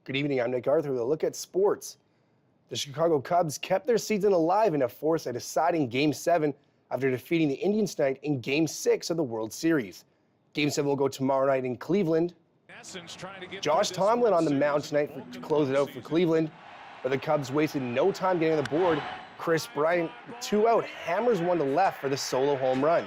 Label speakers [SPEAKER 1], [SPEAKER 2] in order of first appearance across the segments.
[SPEAKER 1] Good evening, I'm Nick Arthur with a look at sports. The Chicago Cubs kept their season alive and have forced a deciding Game 7 after defeating the Indians tonight in Game 6 of the World Series. Game 7 will go tomorrow night in Cleveland. Josh Tomlin on the mound tonight to close it out for Cleveland, but the Cubs wasted no time getting on the board. Chris Bryant, 2 out, hammers one to left for the solo home run.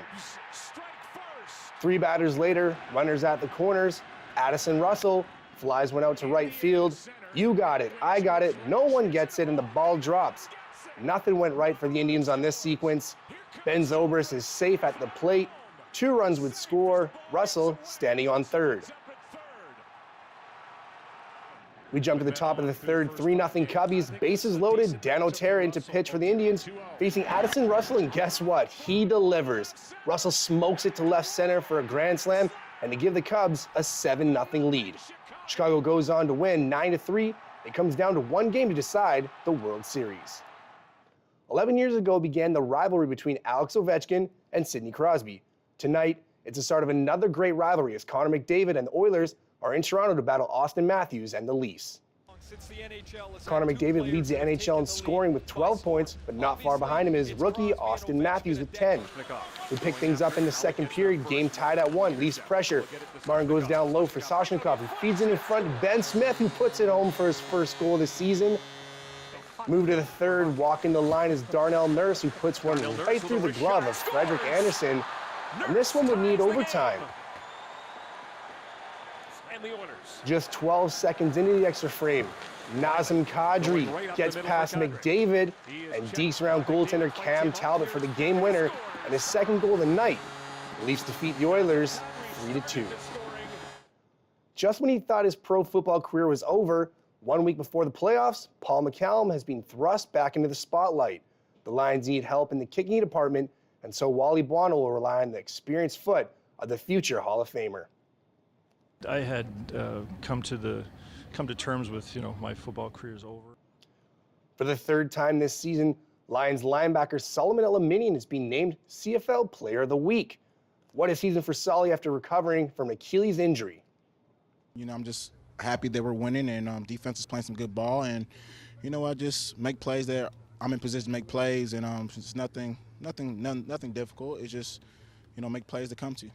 [SPEAKER 1] 3 batters later, runners at the corners, Addison Russell flies one out to right field. You got it, I got it, no one gets it, and the ball drops. Nothing went right for the Indians on this sequence. Ben Zobrist is safe at the plate. 2 runs would score, Russell standing on third. We jump to the top of the third, 3-0 Cubbies, bases loaded, Dan O'Terra into pitch for the Indians, facing Addison Russell, and guess what? He delivers. Russell smokes it to left center for a grand slam, and to give the Cubs a 7-0 lead. Chicago goes on to win 9-3. It comes down to one game to decide the World Series. 11 years ago began the rivalry between Alex Ovechkin and Sidney Crosby. Tonight, it's the start of another great rivalry as Connor McDavid and the Oilers are in Toronto to battle Austin Matthews and the Leafs. Connor McDavid leads the NHL in scoring with 12 points, but not far behind him is rookie Austin Matthews with 10. We pick things up in the second period, game tied at 1, Leafs pressure. Martin goes down low for Soshnikov, who feeds it in front to Ben Smith, who puts it home for his first goal of the season. Move to the third, walking the line is Darnell Nurse, who puts one right through the glove of Frederik Andersen. And this one would need overtime. Just 12 seconds into the extra frame, Nazem Kadri gets past McDavid and dekes around goaltender Cam Talbot for the game winner and his second goal of the night. The Leafs defeat the Oilers 3-2. Just when he thought his pro football career was over, 1 week before the playoffs, Paul McCallum has been thrust back into the spotlight. The Lions need help in the kicking department, and so Wally Buono will rely on the experienced foot of the future Hall of Famer.
[SPEAKER 2] I had come to terms with, my football career is over.
[SPEAKER 1] For the third time this season, Lions linebacker Solomon Eliminian is being named CFL Player of the Week. What a season for Solly after recovering from an Achilles injury.
[SPEAKER 3] I'm just happy that we're winning and defense is playing some good ball, and I just make plays that I'm in position to make plays, and it's nothing difficult. It's just make plays to come to.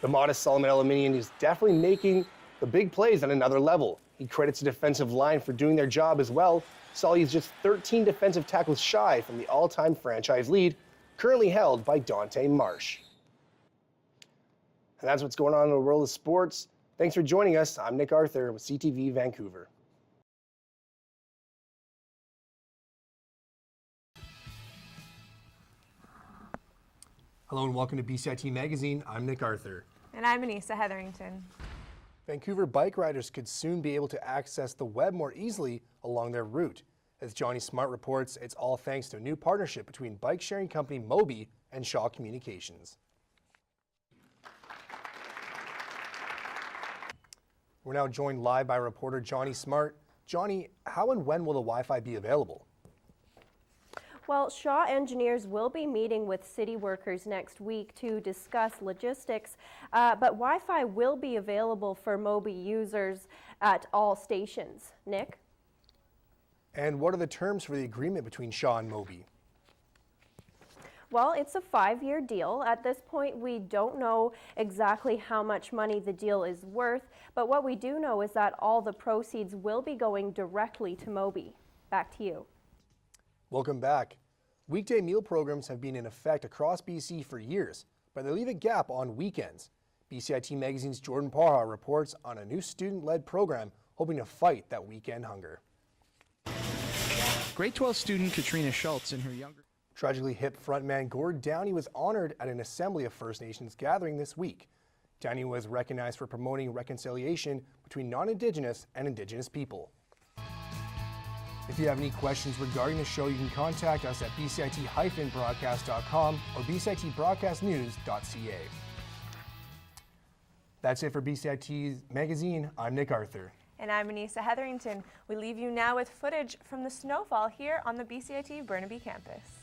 [SPEAKER 1] The modest Solomon Eliminian is definitely making the big plays at another level. He credits the defensive line for doing their job as well. Solly is just 13 defensive tackles shy from the all-time franchise lead, currently held by Dante Marsh. And that's what's going on in the world of sports. Thanks for joining us. I'm Nick Arthur with CTV Vancouver. Hello and welcome to BCIT Magazine. I'm Nick Arthur.
[SPEAKER 4] And I'm Anissa Hetherington.
[SPEAKER 1] Vancouver bike riders could soon be able to access the web more easily along their route. As Johnny Smart reports, it's all thanks to a new partnership between bike sharing company Moby and Shaw Communications. We're now joined live by reporter Johnny Smart. Johnny, how and when will the Wi-Fi be available?
[SPEAKER 5] Well, Shaw engineers will be meeting with city workers next week to discuss logistics, but Wi-Fi will be available for Moby users at all stations. Nick?
[SPEAKER 1] And what are the terms for the agreement between Shaw and Moby?
[SPEAKER 5] Well, it's a 5-year deal. At this point, we don't know exactly how much money the deal is worth, but what we do know is that all the proceeds will be going directly to Moby. Back to you.
[SPEAKER 1] Welcome back. Weekday meal programs have been in effect across BC for years, but they leave a gap on weekends. BCIT Magazine's Jordan Parha reports on a new student-led program hoping to fight that weekend hunger.
[SPEAKER 6] Grade 12 student Katrina Schultz and her younger...
[SPEAKER 1] Tragically hip frontman Gord Downey was honored at an Assembly of First Nations gathering this week. Downey was recognized for promoting reconciliation between non-Indigenous and Indigenous people. If you have any questions regarding the show, you can contact us at bcit-broadcast.com or bcitbroadcastnews.ca. That's it for BCIT Magazine. I'm Nick Arthur.
[SPEAKER 4] And I'm Anissa Hetherington. We leave you now with footage from the snowfall here on the BCIT Burnaby campus.